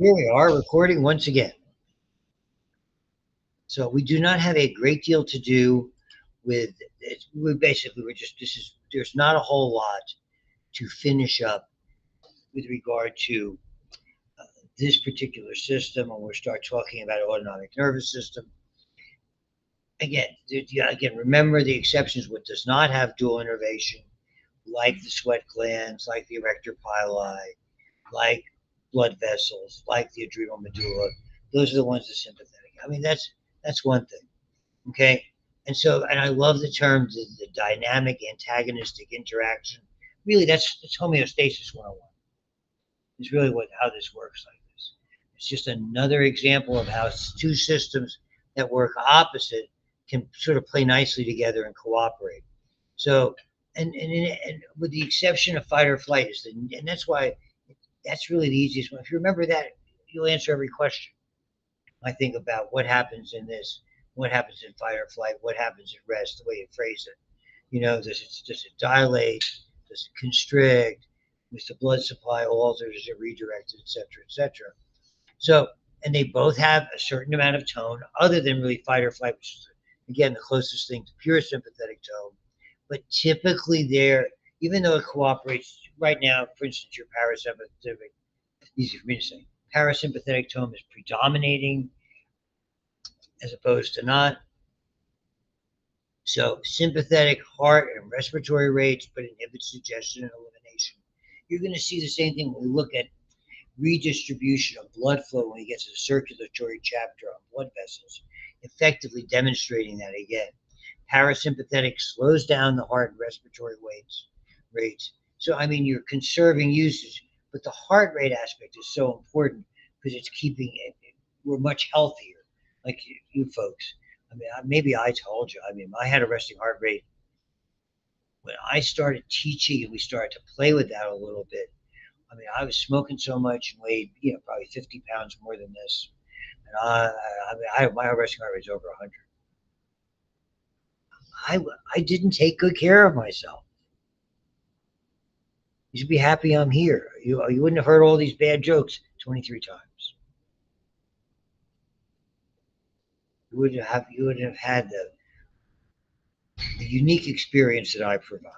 Here we are recording once again. So we do not have a great deal to do with it. There's not a whole lot to finish up with regard to uh, this particular system when we start talking about autonomic nervous system. Again, remember the exceptions. What does not have dual innervation, like the sweat glands, like the erector pili, like blood vessels, like the adrenal medulla. Those are the ones that are sympathetic. I mean, that's one thing. Okay. And I love the term, the dynamic antagonistic interaction. Really, that's homeostasis 101. It's really how this works like this. It's just another example of how two systems that work opposite can sort of play nicely together and cooperate. So, and with the exception of fight or flight, and that's why that's really the easiest one. If you remember that, you'll answer every question. I think about what happens in this, what happens in fight or flight, what happens at rest, the way you phrase it. Does it dilate? Does it constrict? Is the blood supply altered? Is it redirected, et cetera, et cetera? So, and they both have a certain amount of tone, other than really fight or flight, which is, again, the closest thing to pure sympathetic tone. But typically, even though it cooperates right now, for instance, your parasympathetic, easy for me to say, parasympathetic tone is predominating as opposed to not. So sympathetic heart and respiratory rates, but inhibits digestion and elimination. You're going to see the same thing when we look at redistribution of blood flow when we get to the circulatory chapter on blood vessels, effectively demonstrating that again. Parasympathetic slows down the heart and respiratory rates. So, I mean, you're conserving usage, but the heart rate aspect is so important because it's keeping it, we're much healthier, like you folks. I mean, maybe I told you. I mean, I had a resting heart rate when I started teaching and we started to play with that a little bit. I mean, I was smoking so much and weighed, probably 50 pounds more than this. And my resting heart rate is over 100. I didn't take good care of myself. You should be happy I'm here. You wouldn't have heard all these bad jokes 23 times. You wouldn't have had the unique experience that I provide.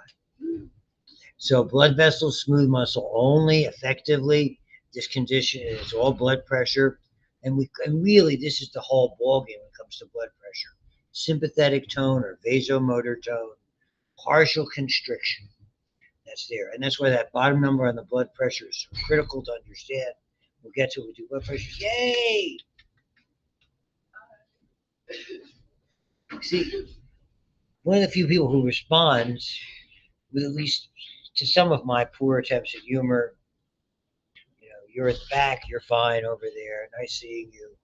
So blood vessels, smooth muscle only, effectively. This condition is all blood pressure, and really this is the whole ballgame when it comes to blood pressure. Sympathetic tone or vasomotor tone, partial constriction. That's there, and that's why that bottom number on the blood pressure is so critical to understand. We'll get to it. We do blood pressure. Yay! See, one of the few people who responds with at least to some of my poor attempts at humor. You're at the back. You're fine over there. Nice seeing you.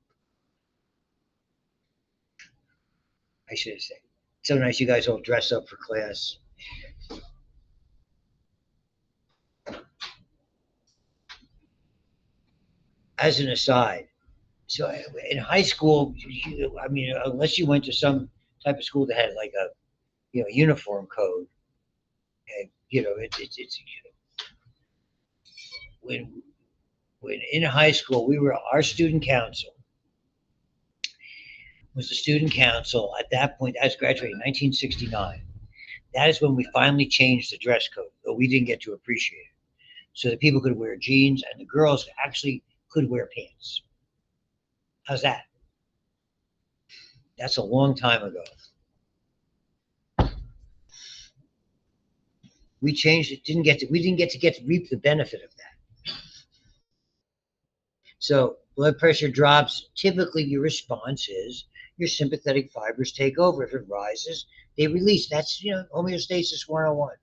I should have said. So nice you guys all dress up for class. As an aside, so in high school, I mean, unless you went to some type of school that had like a uniform code, and it's when in high school our student council was the student council at that point. I was graduating in 1969. That is when we finally changed the dress code, though we didn't get to appreciate it. So that people could wear jeans and the girls actually could wear pants. How's that? That's a long time ago. We changed it. We didn't get to reap the benefit of that. So blood pressure drops. Typically, your response is your sympathetic fibers take over. If it rises, they release. That's homeostasis 101.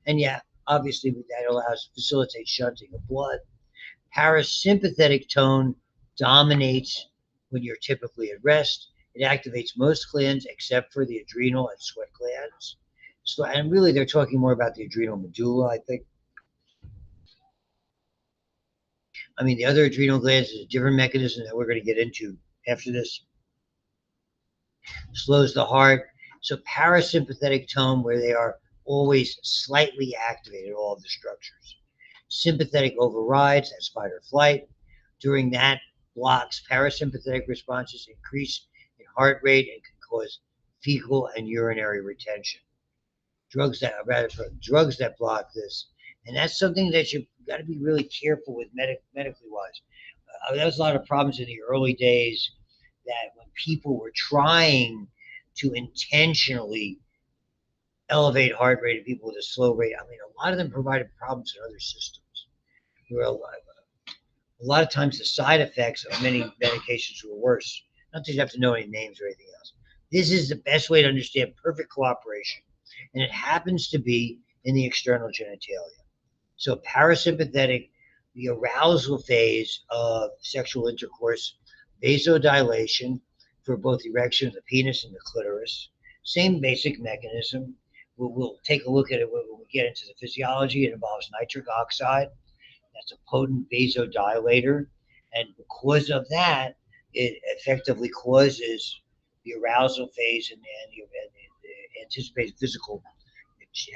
And yeah, obviously that facilitates shunting of blood. Parasympathetic tone dominates when you're typically at rest. It activates most glands except for the adrenal and sweat glands. So, and really, they're talking more about the adrenal medulla, I think. I mean, the other adrenal glands is a different mechanism that we're going to get into after this. Slows the heart. So parasympathetic tone, where they are always slightly activated, all of the structures. Sympathetic overrides, that's fight or flight. During that blocks parasympathetic responses, increase in heart rate, and can cause fecal and urinary retention. Drugs that block this, and that's something that you've got to be really careful with medically wise. There was a lot of problems in the early days that when people were trying to intentionally elevate heart rate in people with a slow rate, I mean, a lot of them provided problems in other systems. There were a lot of times the side effects of many medications were worse. Not that you have to know any names or anything else. This is the best way to understand perfect cooperation, and it happens to be in the external genitalia. So parasympathetic, the arousal phase of sexual intercourse, vasodilation for both erection of the penis and the clitoris. Same basic mechanism. We'll take a look at it when we get into the physiology. It involves nitric oxide. That's a potent vasodilator. And because of that, it effectively causes the arousal phase and the anticipated physical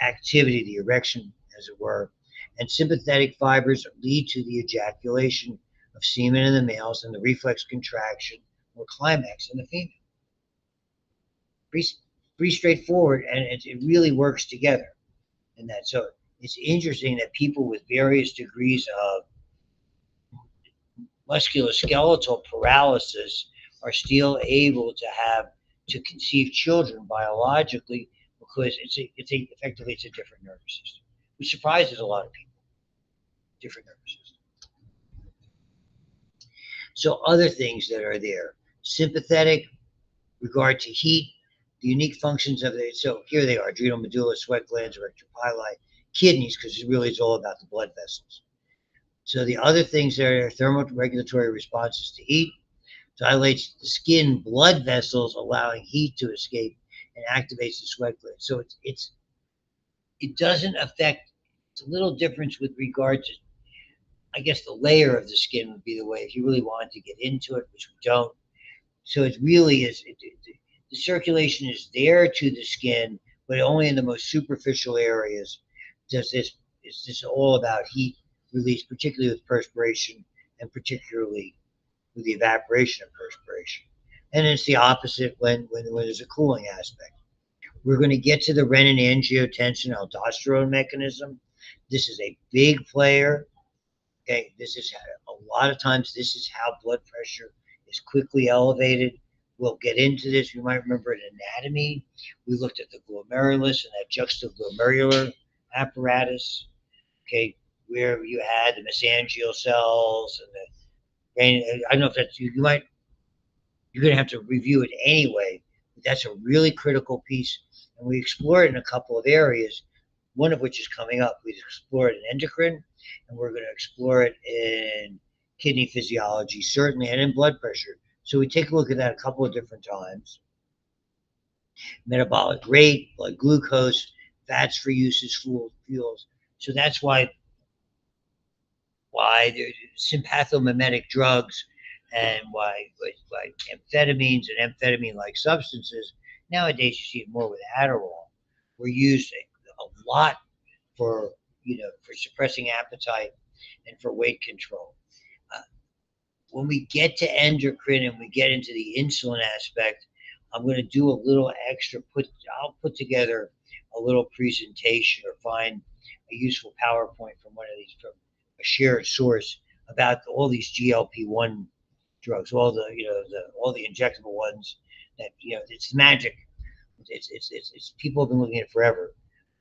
activity, the erection, as it were. And sympathetic fibers lead to the ejaculation of semen in the males and the reflex contraction or climax in the female. Pretty, pretty straightforward, and it really works together in that. So it's interesting that people with various degrees of musculoskeletal paralysis are still able to conceive children biologically because effectively it's a different nervous system, which surprises a lot of people. Different nervous system. So other things that are there, sympathetic regard to heat, the unique functions of it. So here they are: adrenal medulla, sweat glands, erector pili, kidneys, because it really is all about the blood vessels. So the other things there are thermoregulatory responses to heat, dilates the skin blood vessels, allowing heat to escape, and activates the sweat glands. So it doesn't affect. It's a little difference with regard to, I guess, the layer of the skin would be the way if you really wanted to get into it, which we don't. So it really is. The circulation is there to the skin, but only in the most superficial areas. Does this is this all about heat release, particularly with perspiration, and particularly with the evaporation of perspiration. And it's the opposite when there's a cooling aspect. We're going to get to the renin angiotensin aldosterone mechanism. This is a big player. Okay, this is a lot of times this is how blood pressure is quickly elevated. We'll get into this. You might remember in anatomy, we looked at the glomerulus and that juxtaglomerular apparatus. Okay, where you had the mesangial cells and the brain. I don't know if that's you might you're going to have to review it anyway. But that's a really critical piece, and we explore it in a couple of areas. One of which is coming up. We explore it in endocrine, and we're going to explore it in kidney physiology, certainly, and in blood pressure. So we take a look at that a couple of different times. Metabolic rate, blood glucose, fats for use as fuels. So that's why there's sympathomimetic drugs and why amphetamines and amphetamine-like substances nowadays you see it more with Adderall were used a lot for for suppressing appetite and for weight control. Uh, when we get to endocrine and we get into the insulin aspect, I'm going to do a little extra. I'll put together a little presentation or find a useful PowerPoint from one of these from a shared source about all these GLP-1 drugs, all the injectable ones that it's magic. It's people have been looking at it forever.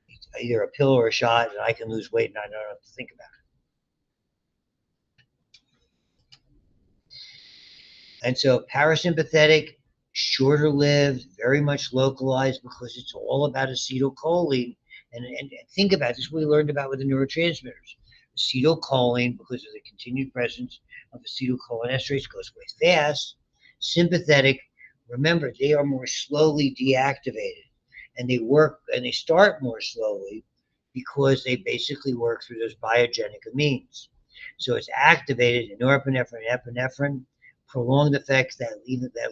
It's either a pill or a shot, and I can lose weight and I don't have to think about it. And so parasympathetic, shorter lived, very much localized because it's all about acetylcholine. And think about this, we learned about with the neurotransmitters. Acetylcholine, because of the continued presence of acetylcholinesterase, goes away fast. Sympathetic, remember, they are more slowly deactivated. And they start more slowly because they basically work through those biogenic amines. So it's activated in norepinephrine and epinephrine, prolonged effects that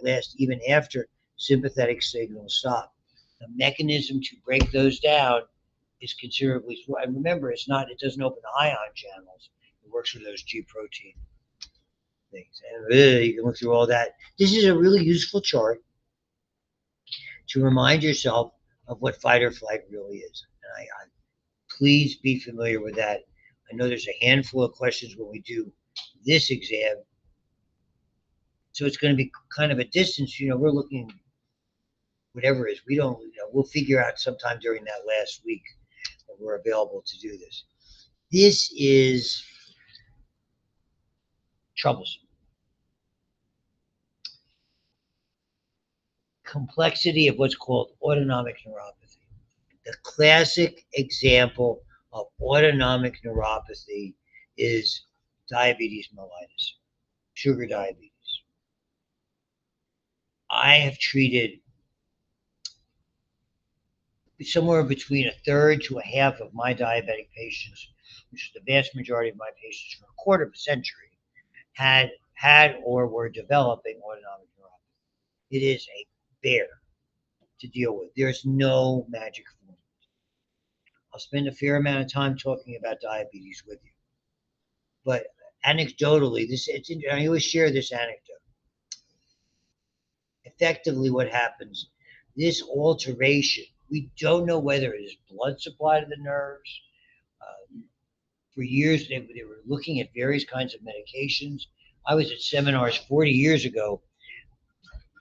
last even after sympathetic signals stop. The mechanism to break those down is considerably slow. And remember, it doesn't open the ion channels. It works with those G protein. things. And you can look through all that. This is a really useful chart to remind yourself of what fight or flight really is. And please be familiar with that. I know there's a handful of questions when we do this exam. So it's going to be kind of a distance. We're looking, whatever it is, we don't, we'll figure out sometime during that last week that we're available to do this. This is troublesome. Complexity of what's called autonomic neuropathy. The classic example of autonomic neuropathy is diabetes mellitus, sugar diabetes. I have treated somewhere between a third to a half of my diabetic patients, which is the vast majority of my patients for a quarter of a century, had or were developing autonomic neuropathy. It is a bear to deal with. There's no magic formula. I'll spend a fair amount of time talking about diabetes with you. But anecdotally, I always share this anecdote. Effectively, what happens, this alteration, we don't know whether it is blood supply to the nerves. For years, they were looking at various kinds of medications. I was at seminars 40 years ago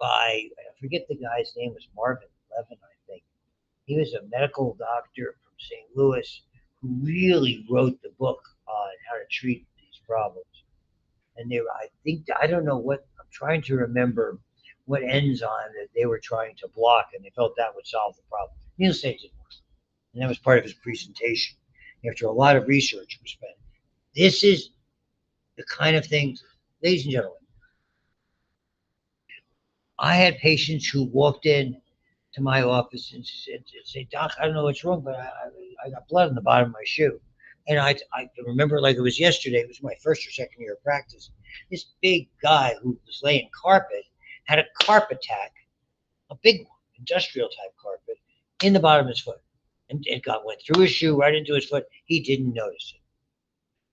by, I forget the guy's name, was Marvin Levin, I think. He was a medical doctor from St. Louis who really wrote the book on how to treat these problems. And I don't know what, I'm trying to remember what enzyme that they were trying to block, and they felt that would solve the problem. Needless to say, it didn't work. And that was part of his presentation. After a lot of research was spent. This is the kind of things, ladies and gentlemen, I had patients who walked in to my office and say, Doc, I don't know what's wrong, but I got blood in the bottom of my shoe. And I remember like it was yesterday. It was my first or second year of practice. This big guy who was laying carpet had a carpet tack, a big one, industrial type carpet, in the bottom of his foot. And it went through his shoe, right into his foot. He didn't notice it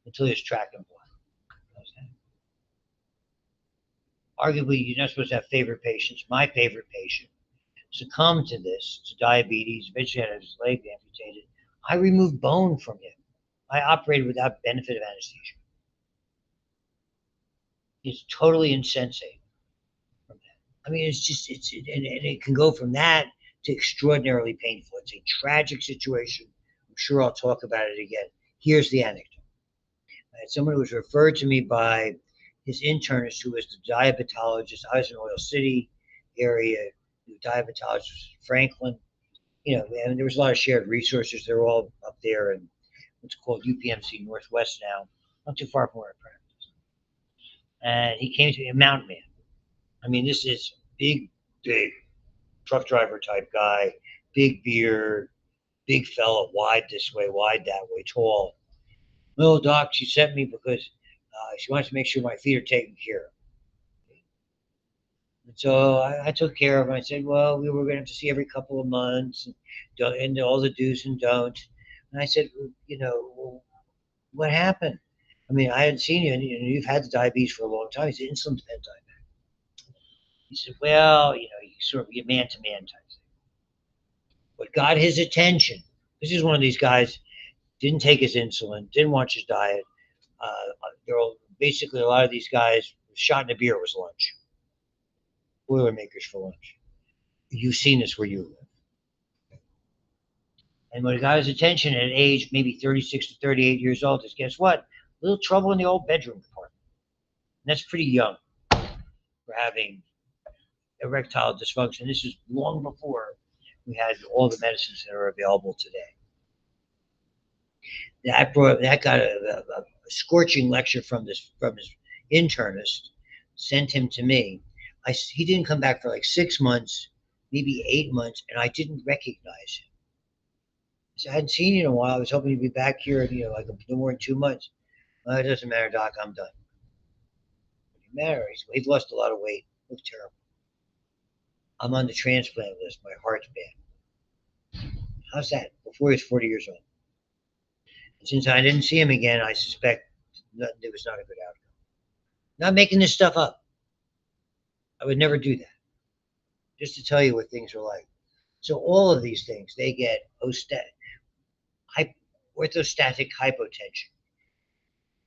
until he was tracking blood. Arguably, you're not supposed to have favorite patients. My favorite patient succumbed to this, to diabetes, eventually had his leg amputated. I removed bone from him. I operated without benefit of anesthesia. It's totally insensate from that. I mean, and it can go from that to extraordinarily painful. It's a tragic situation. I'm sure I'll talk about it again. Here's the anecdote. Someone who was referred to me by his internist, who was the diabetologist. I was in Oil City area. The diabetologist was Franklin. And there was a lot of shared resources. They're all up there in what's called UPMC Northwest now, not too far from where I practice. And he came to me, a mountain man. I mean, this is big truck driver type guy, big beard, big fella, wide this way, wide that way, tall. Well, doc, she sent me because she wants to make sure my feet are taken care of. And so I took care of him. I said, well, we were going to have to see every couple of months and all the do's and don'ts. And I said, well, what happened? I mean, I hadn't seen you, and you've had the diabetes for a long time. He said, insulin dependent diabetic. He said, well, you sort of get man-to-man type thing. What got his attention, this is one of these guys, didn't take his insulin, didn't watch his diet. Basically, a lot of these guys, shot in a beer was lunch. Boilermakers for lunch. You've seen this where you live. And what got his attention at age maybe 36 to 38 years old is, guess what? A little trouble in the old bedroom department. And that's pretty young for having erectile dysfunction. This is long before we had all the medicines that are available today. That got a scorching lecture from his internist, sent him to me. He didn't come back for like 6 months, maybe 8 months, and I didn't recognize him. I hadn't seen you in a while. I was hoping you'd be back here in like no more than 2 months. Well, it doesn't matter, Doc. I'm done. It doesn't matter. He's lost a lot of weight. Looks terrible. I'm on the transplant list. My heart's bad. How's that? Before he was 40 years old. And since I didn't see him again, I suspect it was not a good outcome. Not making this stuff up. I would never do that. Just to tell you what things are like. So all of these things, they get orthostatic hypotension.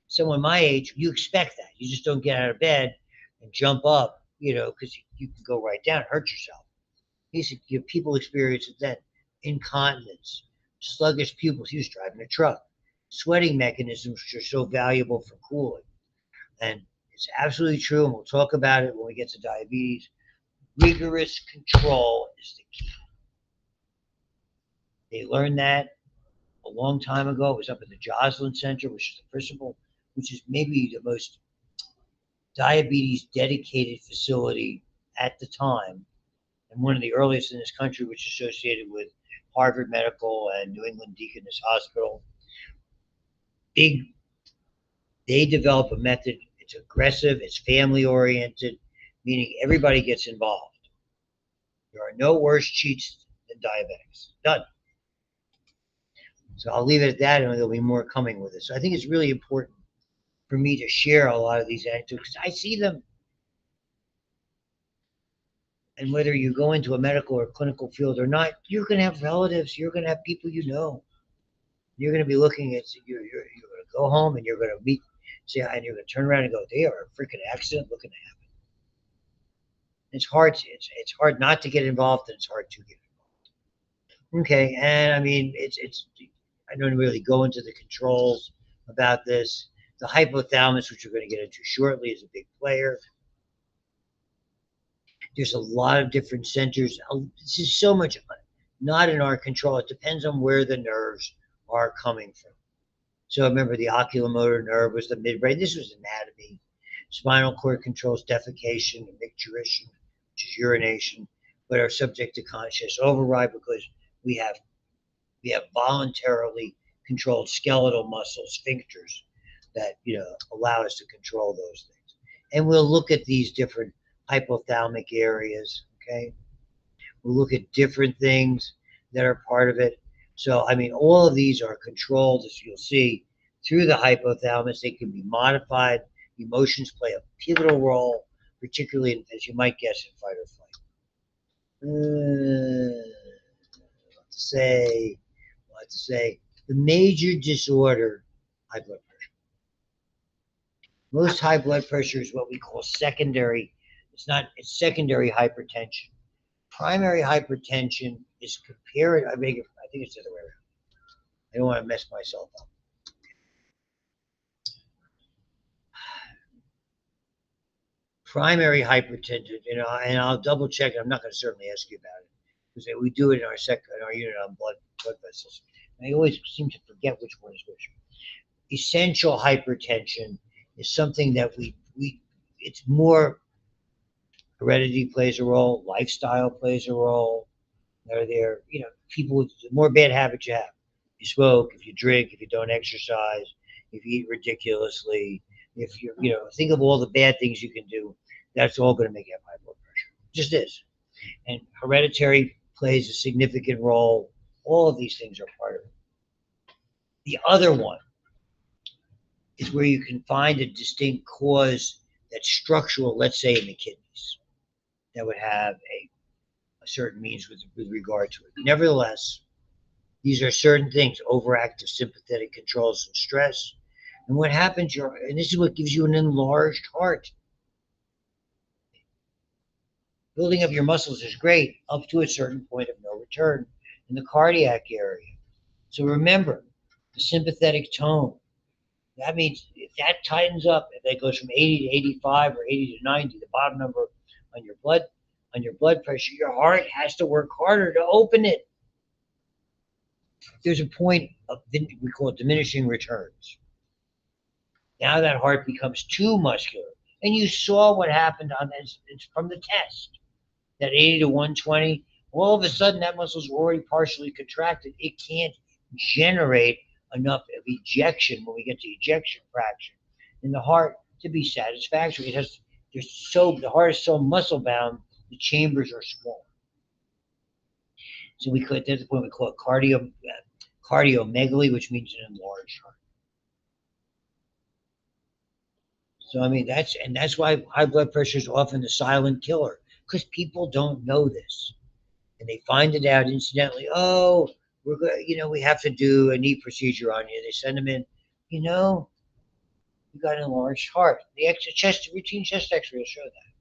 Someone my age, you expect that. You just don't get out of bed and jump up, because you can go right down and hurt yourself. He said, people experience it then. Incontinence, sluggish pupils. He was driving a truck. Sweating mechanisms, which are so valuable for cooling. And it's absolutely true, and we'll talk about it when we get to diabetes. Rigorous control is the key. They learned that a long time ago. It was up at the Joslin Center, which is the principal, which is maybe the most diabetes dedicated facility at the time, and one of the earliest in this country, which is associated with Harvard Medical and New England Deaconess Hospital. They develop a method. It's aggressive, it's family oriented, meaning everybody gets involved. There are no worse cheats than diabetics. Done. So I'll leave it at that, and there'll be more coming with it. So I think it's really important for me to share a lot of these anecdotes because I see them. And whether you go into a medical or clinical field or not, you're going to have relatives. You're going to have people you know. You're going to be looking at, you're going to go home and you're going to meet, see, and you're going to turn around and go, they are a freaking accident looking to happen. It's hard. It's hard not to get involved, and it's hard to get involved. Okay, and I mean, I don't really go into the controls about this. The hypothalamus, which we're going to get into shortly, is a big player. There's a lot of different centers. This is so much not in our control. It depends on where the nerves are coming from. So remember, the oculomotor nerve was the midbrain. This was anatomy. Spinal cord controls defecation and micturition, which is urination, but are subject to conscious override because we have voluntarily controlled skeletal muscle sphincters that allow us to control those things. And we'll look at these different hypothalamic areas. Okay, we'll look at different things that are part of it. So I mean, all of these are controlled, as you'll see, through the hypothalamus. They can be modified. Emotions play a pivotal role, particularly, as you might guess, in fight or flight. What to say? The major disorder, high blood pressure. Most high blood pressure is what we call secondary. It's secondary hypertension. Primary hypertension is compared. I think it's the other way around. I don't want to mess myself up. Primary hypertension, and I'll double check. I'm not going to certainly ask you about it because we do it in our unit on blood vessels. And I always seem to forget which one is which. Essential hypertension is something that it's more heredity plays a role, lifestyle plays a role. There, people, the more bad habits you have. You smoke, if you drink, if you don't exercise, if you eat ridiculously, if think of all the bad things you can do, that's all going to make you have high blood pressure. Just is. And hereditary plays a significant role. All of these things are part of it. The other one is where you can find a distinct cause that's structural, let's say in the kidneys, that would have a certain means with regard to it. Nevertheless, these are certain things: overactive sympathetic controls and stress. And what happens, and this is what gives you an enlarged heart. Building up your muscles is great up to a certain point of no return in the cardiac area. So remember, the sympathetic tone. That means if that tightens up, if that goes from 80 to 85 or 80 to 90, the bottom number on your blood pressure, your heart has to work harder to open it. There's a point of, we call it diminishing returns. Now that heart becomes too muscular. And you saw what happened on this. It's from the test. That 80 to 120, all of a sudden that muscle's already partially contracted. It can't generate enough of ejection when we get to ejection fraction in the heart to be satisfactory. The heart is so muscle bound, the chambers are small. So at this point we call it cardiomegaly, which means an enlarged heart. So I mean that's why high blood pressure is often the silent killer because people don't know this and they find it out incidentally. Oh, we're good. We have to do a knee procedure on you. They send them in. You know, you got an enlarged heart. The routine chest X-ray will show that.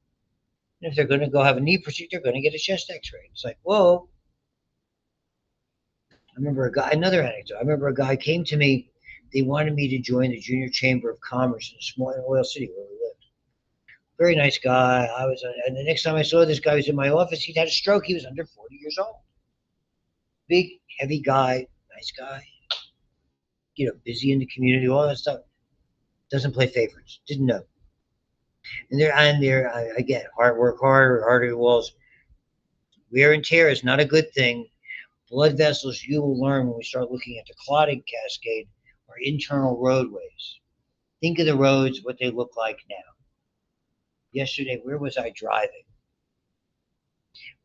And if they're going to go have a knee procedure, they're going to get a chest X-ray. It's like, whoa. I remember a guy. Another anecdote. I remember a guy came to me. They wanted me to join the Junior Chamber of Commerce in a small oil city where we lived. Very nice guy. And the next time I saw this guy was in my office. He'd had a stroke. He was under 40 years old. Big, heavy guy, nice guy. Busy in the community, all that stuff. Doesn't play favorites. Didn't know. And there, again, work hard, artery walls. Wear and tear is not a good thing. Blood vessels, you will learn when we start looking at the clotting cascade, are internal roadways. Think of the roads, what they look like now. Yesterday, where was I driving?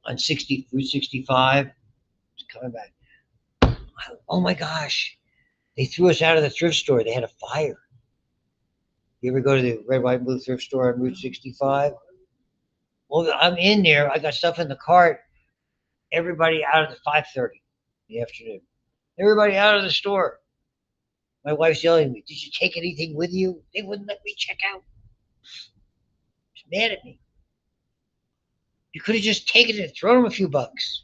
On Route 65. Coming back. Oh my gosh. They threw us out of the thrift store. They had a fire. You ever go to the red, white, and blue thrift store on Route 65? Well, I'm in there. I got stuff in the cart. Everybody out at the 5:30 in the afternoon. Everybody out of the store. My wife's yelling at me, "Did you take anything with you?" They wouldn't let me check out. She's mad at me. You could have just taken it and thrown them a few bucks.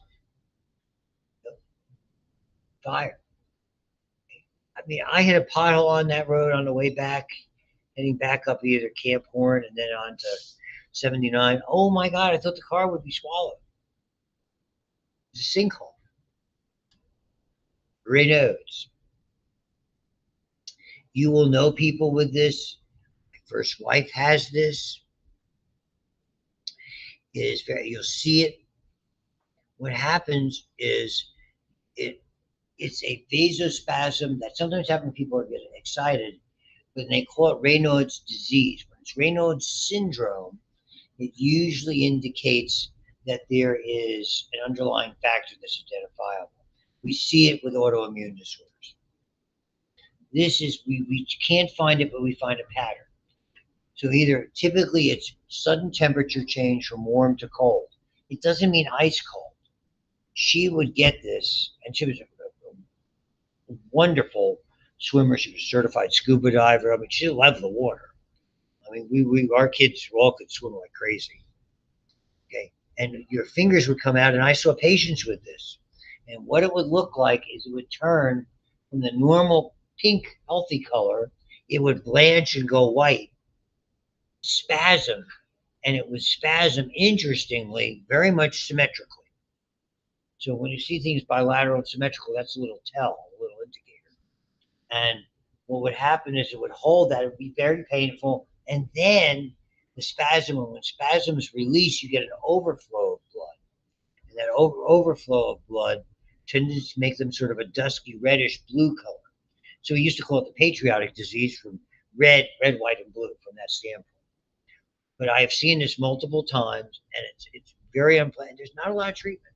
Fire. I mean, I hit a pothole on that road on the way back, heading back up either Camp Horn and then on to 79. Oh my God, I thought the car would be swallowed. It was a sinkhole. Renaults. You will know people with this. My first wife has this. You'll see it. What happens is it's a vasospasm that sometimes happens when people are getting excited, but they call it Raynaud's disease. When it's Raynaud's syndrome, it usually indicates that there is an underlying factor that's identifiable. We see it with autoimmune disorders. We can't find it, but we find a pattern. So typically it's sudden temperature change from warm to cold. It doesn't mean ice cold. She would get this, and she was a wonderful swimmer. She was a certified scuba diver. I mean, she loved the water. I mean, our kids all could swim like crazy. Okay, and your fingers would come out, and I saw patients with this. And what it would look like is it would turn from the normal pink, healthy color, it would blanch and go white, spasm, and it would spasm, interestingly, very much symmetrically. So when you see things bilateral and symmetrical, that's a little indicator. And what would happen is it would hold that. It would be very painful. And then the spasm, when spasms release, you get an overflow of blood. And that overflow of blood tends to make them sort of a dusky reddish blue color. So we used to call it the patriotic disease from red, white, and blue from that standpoint. But I have seen this multiple times, and it's very unpleasant. There's not a lot of treatment.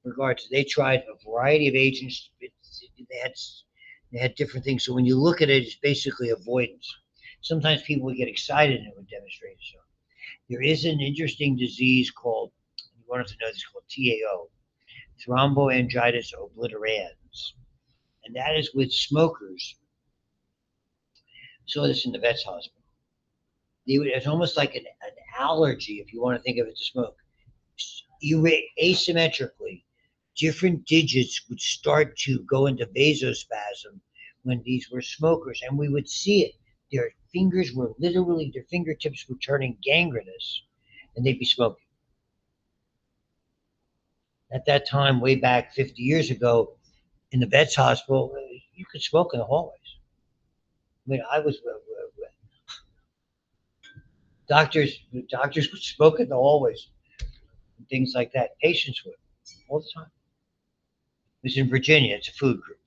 In regards to, they tried a variety of agents. They had different things. So when you look at it, it's basically avoidance. Sometimes people would get excited and it would demonstrate itself. There is an interesting disease called, you wanted to know this, called TAO, thromboangiitis obliterans. And that is with smokers. I saw this in the vet's hospital. It's almost like an allergy, if you want to think of it, to smoke. Asymmetrically, different digits would start to go into vasospasm when these were smokers, and we would see it. Their fingertips were turning gangrenous, and they'd be smoking. At that time, way back 50 years ago, in the vet's hospital, you could smoke in the hallways. I mean, doctors would smoke in the hallways, and things like that. Patients would, all the time. It was in Virginia. It's a food group.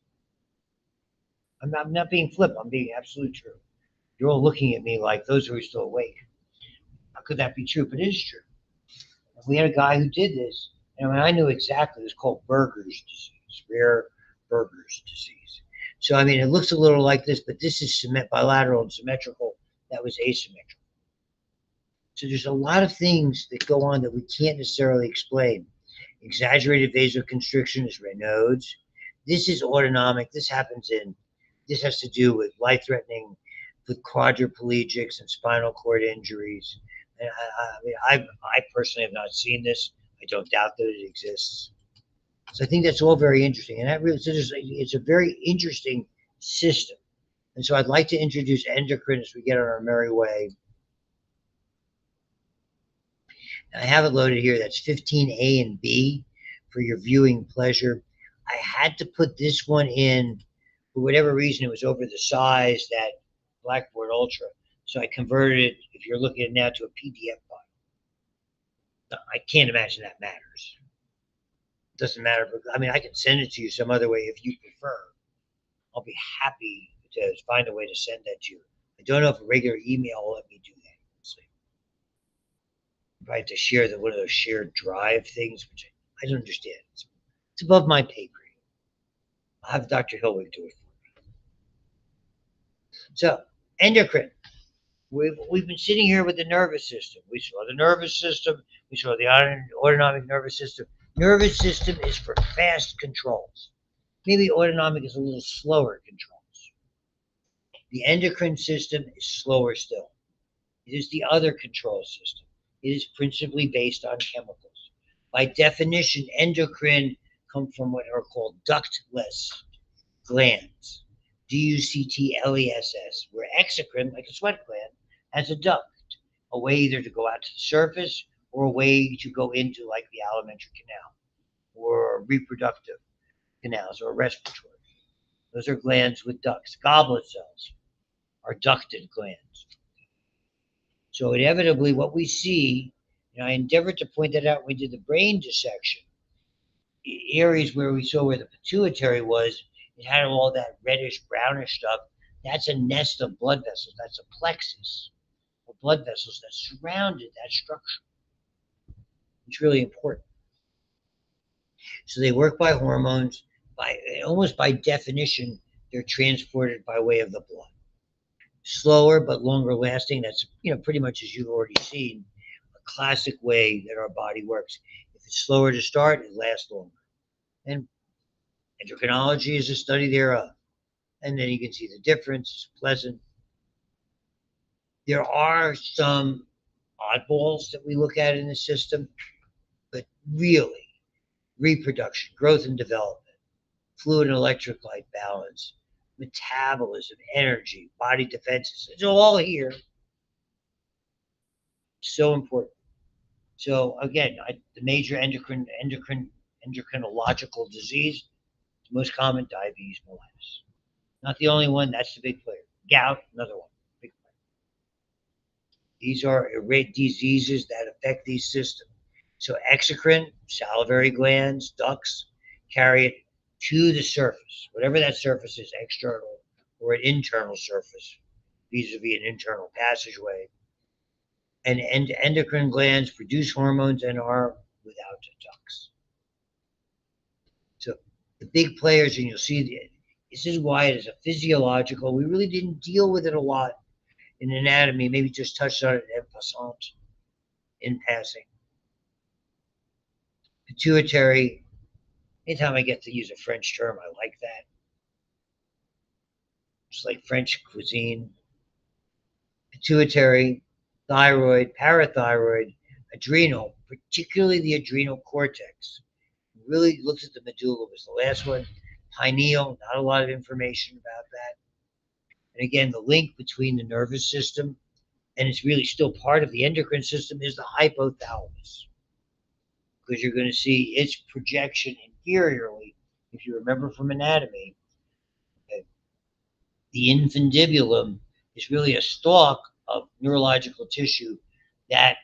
I'm not being flip. I'm being absolutely true. You're all looking at me like those who are still awake. How could that be true? But it is true. We had a guy who did this, and I knew exactly. It was called Berger's disease, rare Berger's disease. So, I mean, it looks a little like this, but this is bilateral and symmetrical that was asymmetrical. So there's a lot of things that go on that we can't necessarily explain. Exaggerated vasoconstriction is Raynaud's. This is autonomic. This has to do with life-threatening, with quadriplegics and spinal cord injuries. And I personally have not seen this. I don't doubt that it exists. So I think that's all very interesting. And that really, so it's a very interesting system. And so I'd like to introduce endocrine as we get on our merry way. I have it loaded here. That's 15A and B for your viewing pleasure. I had to put this one in for whatever reason. It was over the size that Blackboard Ultra. So I converted it, if you're looking at it now, to a PDF file. I can't imagine that matters. It doesn't matter. I mean, I can send it to you some other way if you prefer. I'll be happy to find a way to send that to you. I don't know if a regular email will let me do that. If I have to share one of those shared drive things, which I don't understand. It's above my pay grade. I'll have Dr. Hillwig do it for me. So, endocrine. We've been sitting here with the nervous system. We saw the nervous system. We saw the autonomic nervous system. Nervous system is for fast controls. Maybe autonomic is a little slower controls. The endocrine system is slower still. It is the other control system. It is principally based on chemicals. By definition, endocrine come from what are called ductless glands. Ductless, where exocrine, like a sweat gland, has a duct, a way either to go out to the surface or a way to go into, like the alimentary canal or reproductive canals or respiratory. Those are glands with ducts. Goblet cells are ducted glands. So inevitably, what we see, and I endeavored to point that out when we did the brain dissection, areas where we saw where the pituitary was, it had all that reddish, brownish stuff. That's a nest of blood vessels. That's a plexus of blood vessels that surrounded that structure. It's really important. So they work by hormones. Almost by definition, they're transported by way of the blood. Slower but longer lasting. That's pretty much as you've already seen, a classic way that our body works. If it's slower to start, it lasts longer. And endocrinology is a study thereof. And then you can see the difference. It's pleasant. There are some oddballs that we look at in the system, but really, reproduction, growth and development, fluid and electrolyte balance, metabolism, energy, body defenses, it's all here. So important. So again, the major endocrinological disease, the most common, diabetes mellitus. Not the only one, that's the big player. Gout, another one, big player. These are diseases that affect these systems. So exocrine, salivary glands, ducts, carry it to the surface, whatever that surface is, external or an internal surface, vis-a-vis an internal passageway. And endocrine glands produce hormones and are without ducts. So the big players, and you'll see this is why it is a physiological. We really didn't deal with it a lot in anatomy, maybe just touched on it en passant, in passing. Pituitary, anytime I get to use a French term, I like that. It's like French cuisine. Pituitary, thyroid, parathyroid, adrenal, particularly the adrenal cortex. Really looks at the medulla, was the last one. Pineal, not a lot of information about that. And again, the link between the nervous system, and it's really still part of the endocrine system, is the hypothalamus. Because you're going to see its projection inferiorly, if you remember from anatomy. Okay, the infundibulum is really a stalk of neurological tissue that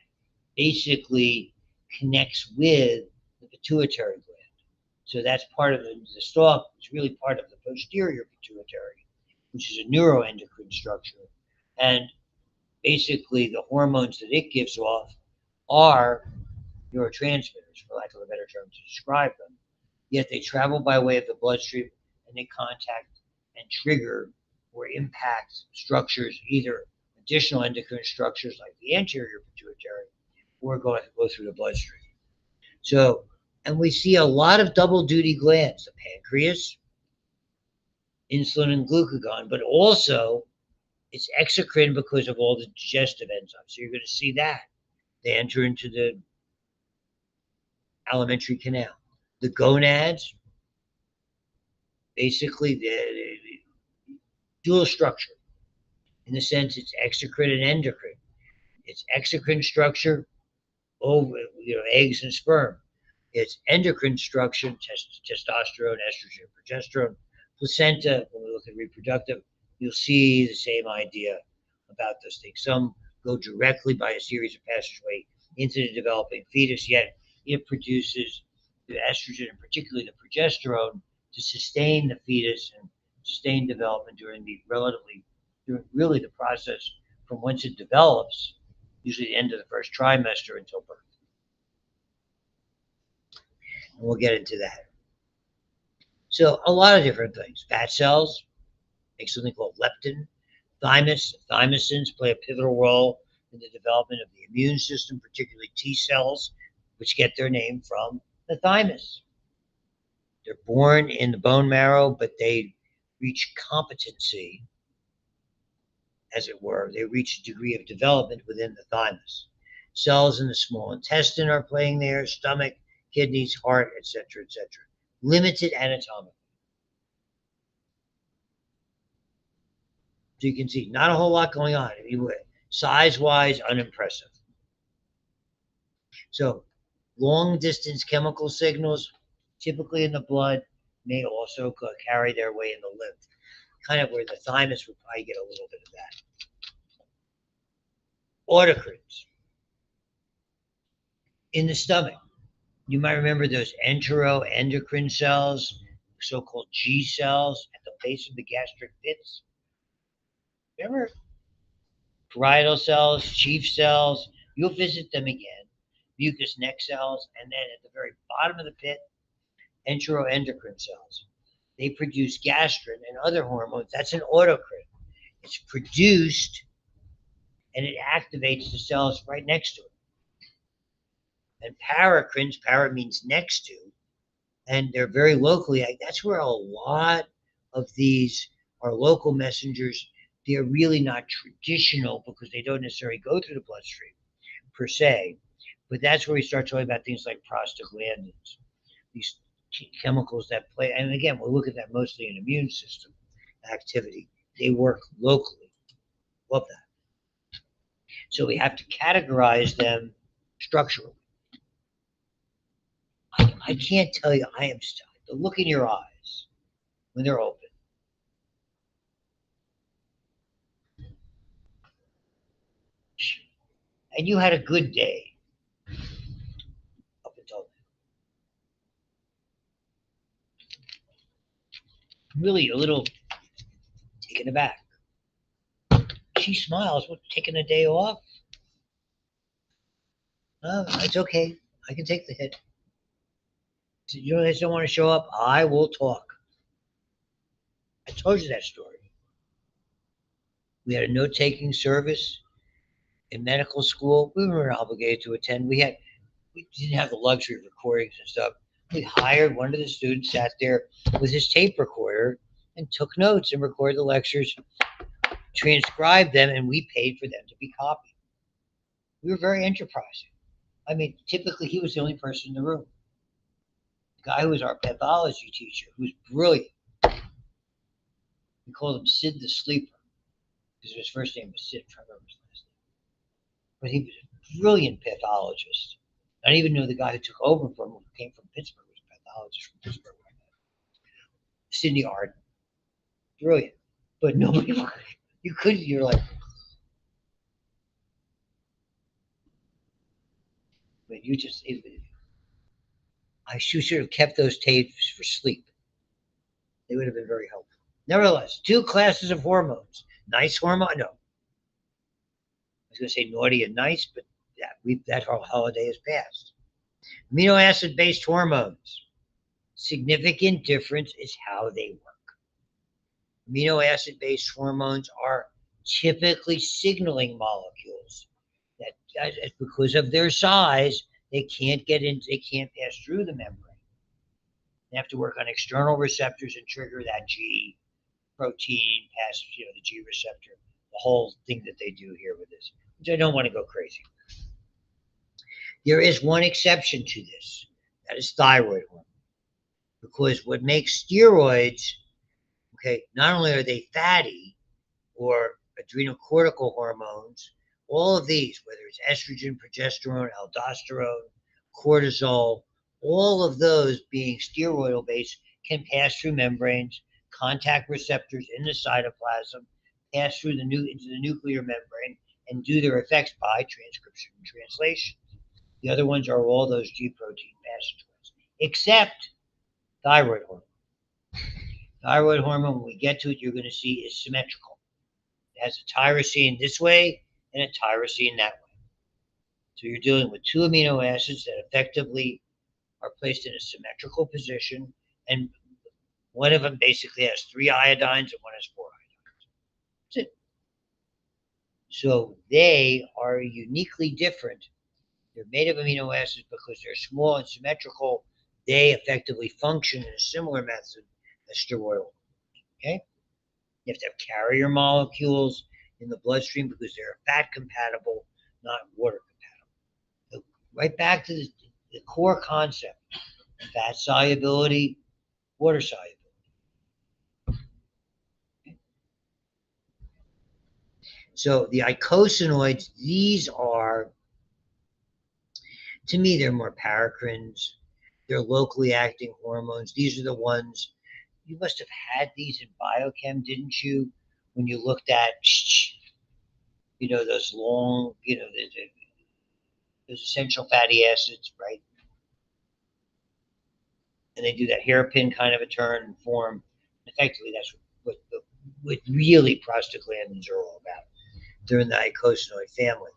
basically connects with the pituitary gland. So that's part of the stalk. It's really part of the posterior pituitary, which is a neuroendocrine structure. And basically the hormones that it gives off are neurotransmitters, for lack of a better term to describe them. Yet they travel by way of the bloodstream and they contact and trigger or impact structures either additional endocrine structures like the anterior pituitary, we're going to go through the bloodstream. So, and we see a lot of double duty glands, the pancreas, insulin and glucagon, but also it's exocrine because of all the digestive enzymes. So you're going to see that. They enter into the alimentary canal. The gonads, basically, the dual structure in the sense it's exocrine and endocrine. It's exocrine structure over eggs and sperm. It's endocrine structure, testosterone, estrogen, progesterone, placenta. When we look at reproductive, you'll see the same idea about those things. Some go directly by a series of passageway into the developing fetus, yet it produces the estrogen and particularly the progesterone to sustain the fetus and sustain development during really the process from once it develops, usually the end of the first trimester until birth. And we'll get into that. So a lot of different things. Fat cells make something called leptin. Thymosins play a pivotal role in the development of the immune system, particularly T cells, which get their name from the thymus. They're born in the bone marrow, but they reach competency, as it were. They reach a degree of development within the thymus. Cells in the small intestine are playing there, stomach, kidneys, heart, etc., etc. Limited anatomically. So you can see not a whole lot going on. Size-wise, unimpressive. So long distance chemical signals, typically in the blood, may also carry their way in the lymph, kind of where the thymus would probably get a little bit of that. Autocrines in the stomach. You might remember those enteroendocrine cells, so-called G cells at the base of the gastric pits. Remember? Parietal cells, chief cells, you'll visit them again. Mucous neck cells, and then at the very bottom of the pit, enteroendocrine cells. They produce gastrin and other hormones. That's an autocrine. It's produced and it activates the cells right next to it. And paracrines, para means next to, and they're very locally. That's where a lot of these are local messengers. They're really not traditional because they don't necessarily go through the bloodstream per se. But that's where we start talking about things like prostaglandins, these chemicals that play. And again, we'll look at that mostly in immune system activity. They work locally. Love that. So we have to categorize them structurally. I can't tell you, I am stuck. The look in your eyes when they're open. And you had a good day up until then. Really a little taken aback. She smiles. What, taking a day off? It's okay. I can take the hit. You guys don't want to show up? I will talk. I told you that story. We had a note-taking service in medical school. We weren't obligated to attend. We didn't have the luxury of recordings and stuff. We hired one of the students, sat there with his tape recorder and took notes and recorded the lectures, transcribed them, and we paid for them to be copied. We were very enterprising. I mean, typically he was the only person in the room. The guy who was our pathology teacher, who was brilliant. We called him Sid the Sleeper because his first name was Sid. I remember his last name. But he was a brilliant pathologist. I didn't even know the guy who took over from him, who came from Pittsburgh, was a pathologist from Pittsburgh. Sidney Arden. Brilliant. But nobody, you're like, but you just, I should have kept those tapes for sleep. They would have been very helpful. Nevertheless, two classes of hormones. Nice hormone, no. I was going to say naughty and nice, but that whole holiday has passed. Amino acid-based hormones. Significant difference is how they work. Amino acid-based hormones are typically signaling molecules that because of their size, they can't pass through the membrane. They have to work on external receptors and trigger that G protein past, the G receptor, the whole thing that they do here with this, which I don't want to go crazy. There is one exception to this. That is thyroid hormone. Because what makes steroids, not only are they fatty or adrenocortical hormones, all of these, whether it's estrogen, progesterone, aldosterone, cortisol, all of those being steroidal based can pass through membranes, contact receptors in the cytoplasm, pass through into the nuclear membrane, and do their effects by transcription and translation. The other ones are all those G protein passageways, except thyroid hormone. Thyroid hormone, when we get to it, you're going to see is symmetrical. It has a tyrosine this way and a tyrosine that way. So you're dealing with two amino acids that effectively are placed in a symmetrical position, and one of them basically has 3 iodines and one has 4 iodines. That's it. So they are uniquely different. They're made of amino acids because they're small and symmetrical. They effectively function in a similar method as steroidal. Okay? You have to have carrier molecules in the bloodstream because they're fat compatible, not water compatible. So right back to the core concept: fat solubility, water solubility. So the eicosanoids, these are, to me, they're more paracrines. They're locally acting hormones. These are the ones, you must have had these in biochem, didn't you? When you looked at, those long, those essential fatty acids, right? And they do that hairpin kind of a turn and form. Effectively, that's what really prostaglandins are all about. They're in the eicosanoid family.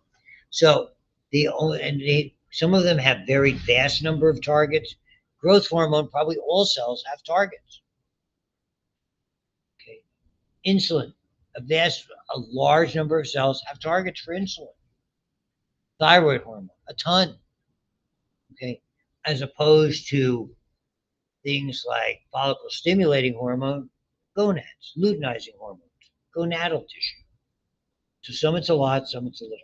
So some of them have very vast number of targets. Growth hormone, probably all cells have targets. Okay, insulin, a large number of cells have targets for insulin. Thyroid hormone, a ton. Okay, as opposed to things like follicle stimulating hormone, gonads, luteinizing hormones, gonadal tissue. So some it's a lot, some it's a little.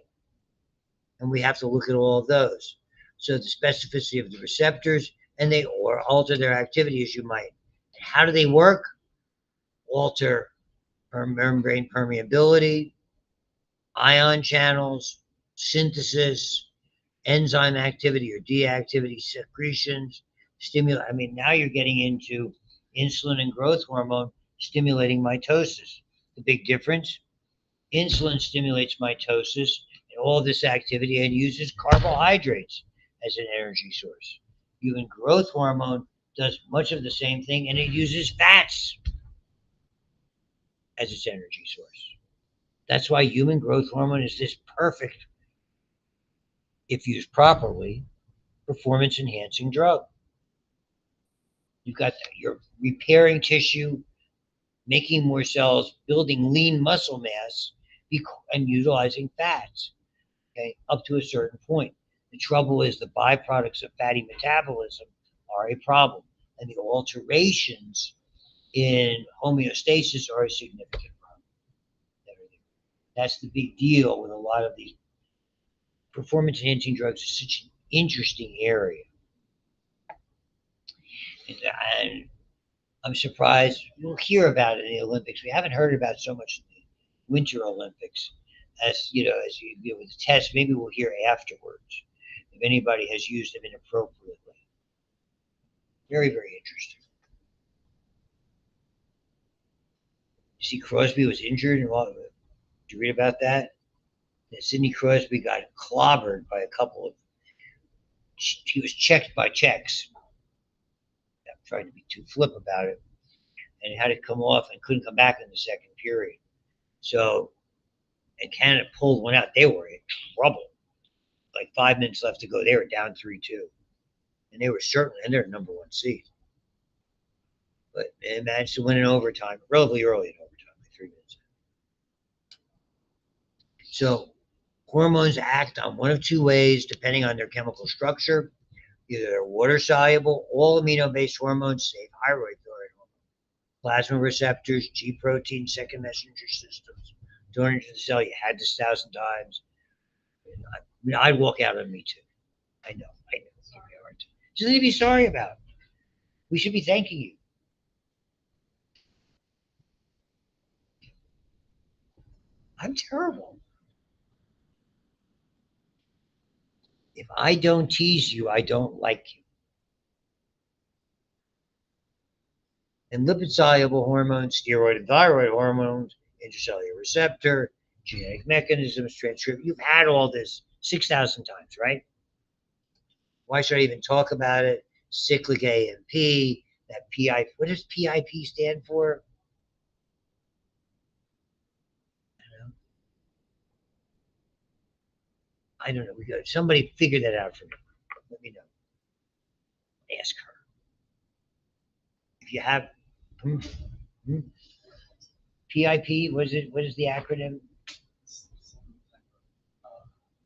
And we have to look at all of those. So the specificity of the receptors, and they or alter their activity as you might. How do they work? Alter membrane permeability, ion channels, synthesis, enzyme activity or deactivity, secretions, stimulate. I mean, now you're getting into insulin and growth hormone stimulating mitosis. The big difference: insulin stimulates mitosis and all this activity and uses carbohydrates as an energy source. Human growth hormone does much of the same thing, and it uses fats as its energy source. That's why human growth hormone is this perfect, if used properly, performance enhancing drug. You're repairing tissue, making more cells, building lean muscle mass, and utilizing fats, up to a certain point. The trouble is the byproducts of fatty metabolism are a problem, and the alterations in homeostasis are a significant problem. That's the big deal with a lot of these performance enhancing drugs. Is such an interesting area. And I'm surprised we'll hear about it in the Olympics. We haven't heard about so much in the Winter Olympics as with the tests. Maybe we'll hear afterwards if anybody has used them inappropriately. Very, very interesting. You see, Crosby was injured, and did you read about that? That Sidney Crosby got clobbered by a couple of. He was checked by Czechs. I'm trying to be too flip about it, and had to come off and couldn't come back in the second period. So, and Canada pulled one out. They were in trouble. Like 5 minutes left to go, they were down 3-2, and they were certainly in their number one seed. But they managed to win in overtime, relatively early in overtime, like 3 minutes. So hormones act on one of two ways depending on their chemical structure. Either they're water soluble, all amino based hormones, say thyroid hormone, plasma receptors, G protein, second messenger systems, going into the cell. You had this 1,000 times. I mean, I'd walk out on me too. I know. It's hard. There's nothing to be sorry about. We should be thanking you. I'm terrible. If I don't tease you, I don't like you. And lipid soluble hormones, steroid and thyroid hormones, intracellular receptor, genetic mechanisms, transcript. You've had all this 6,000 times, right? Why should I even talk about it? Cyclic AMP, that PI. What does PIP stand for? I don't know. We got somebody figure that out for me. Let me know. Ask her. If you have hmm, hmm, PIP, what is the acronym?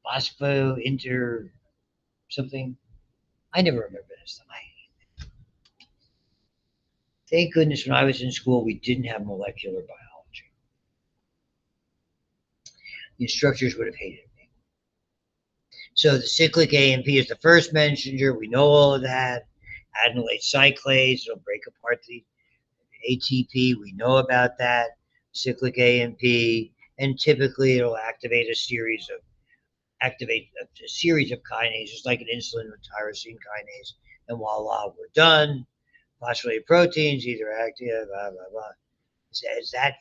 Phospho inter something. I never remember this. Thank goodness when I was in school we didn't have molecular biology. The instructors would have hated me. So the cyclic AMP is the first messenger. We know all of that. Adenylate cyclase, it'll break apart the ATP. We know about that. Cyclic AMP, and typically it'll activate a series of kinases, like an insulin or tyrosine kinase, and voila, we're done. Phosphorylated proteins, either active, blah blah blah. Is that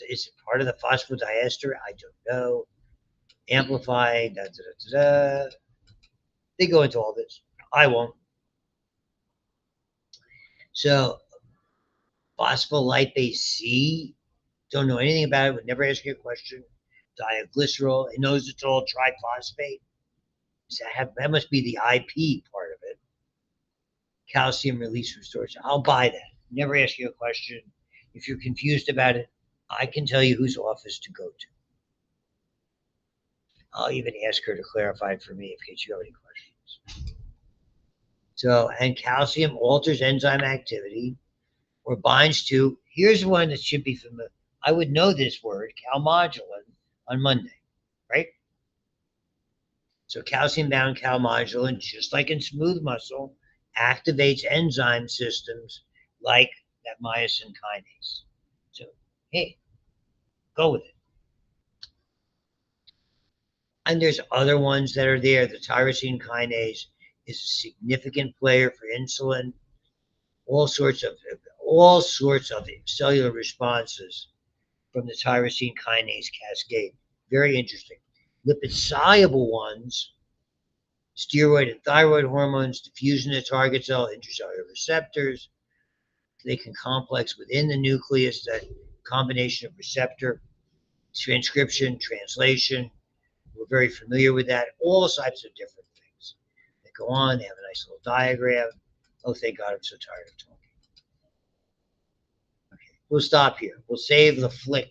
is it part of the phosphodiester? I don't know. Amplifying, da, da, da, da. They go into all this. I won't. So phospholipase C, don't know anything about it, would never ask you a question. Diaglycerol, it knows it's all triphosphate. So that must be the IP part of it. Calcium release restoration. I'll buy that. Never ask you a question. If you're confused about it, I can tell you whose office to go to. I'll even ask her to clarify it for me in case you have any questions. So, and calcium alters enzyme activity or binds to, here's one that should be familiar. I would know this word, calmodulin, on Monday, right? So calcium bound calmodulin, just like in smooth muscle, activates enzyme systems like that myosin kinase. So, hey, go with it. And there's other ones that are there. The tyrosine kinase is a significant player for insulin. All sorts of cellular responses from the tyrosine kinase cascade. Very interesting. Lipid soluble ones, steroid and thyroid hormones, diffusion of target cell, intracellular receptors. They can complex within the nucleus, that combination of receptor, transcription, translation. We're very familiar with that. All types of different things. They go on, they have a nice little diagram. Oh, thank God, I'm so tired of talking. Okay, we'll stop here. We'll save the flick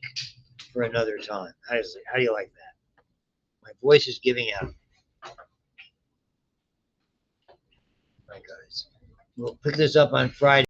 for another time. How do you like that? My voice is giving out. My guys. We'll pick this up on Friday.